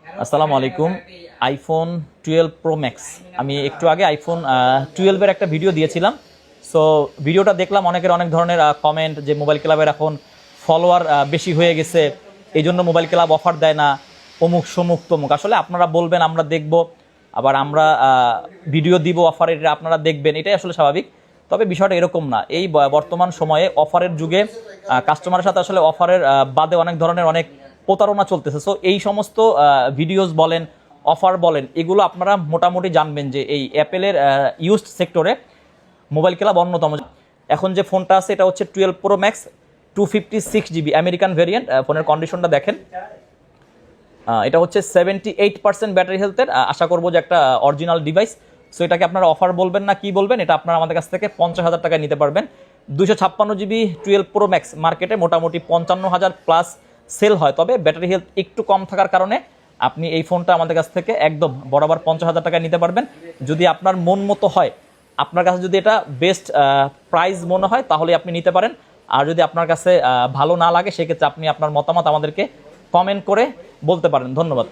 আসসালামু আলাইকুম। IPhone 12 pro max, আমি একটু আগে আইফোন 12-এর একটা ভিডিও দিয়েছিলাম। সো ভিডিওটা দেখলাম, অনেকের অনেক ধরনের কমেন্ট যে মোবাইল ক্লাবের এখন ফলোয়ার বেশি হয়ে গেছে, এই জন্য মোবাইল ক্লাব অফার দেয় না, অমুক সমুক তমুক। আসলে আপনারা বলবেন, আমরা দেখব, আবার আমরা ভিডিও দিব অফারের, আপনারা দেখবেন, এটাই আসলে স্বাভাবিক। তবে বিষয়টা এরকম না। এই বর্তমান সময়ে অফারের যুগে কাস্টমারের সাথে আসলে অফারের বাদে অনেক ধরনের অনেক প্রতারণা চলতেছে। সো এই সমস্ত ভিডিওস বলেন, অফার বলেন, এগুলো আপনারা মোটামুটি জানবেন যে এই অ্যাপেলের ইউজড সেক্টরে মোবাইল ক্লাব অন্যতম। এখন যে ফোনটা আছে এটা হচ্ছে 12 pro max 256 GB American variant. ফোনের কন্ডিশনটা দেখেন, এটা হচ্ছে 78% ব্যাটারি হেলথের। আশা করবো যে একটা অরিজিনাল ডিভাইস। সো এটাকে আপনারা অফার বলবেন না কি বলবেন, এটা আপনারা আমাদের কাছ থেকে 50,000 টাকায় নিতে পারবেন। 256GB 12 প্রো ম্যাক্স মার্কেটে মোটামুটি 55,000 প্লাস সেল হয়, তবে ব্যাটারি হেলথ একটু কম থাকার কারণে আপনি এই ফোনটা আমাদের কাছ থেকে একদম বরাবর 50,000 টাকায় নিতে পারবেন। যদি আপনার মন মতো হয়, আপনার কাছে যদি এটা বেস্ট প্রাইস মনে হয়, তাহলে আপনি নিতে পারেন। আর যদি আপনার কাছে ভালো না লাগে, সেক্ষেত্রে আপনি আপনার মতামত আমাদেরকে কমেন্ট করে বলতে পারেন। ধন্যবাদ।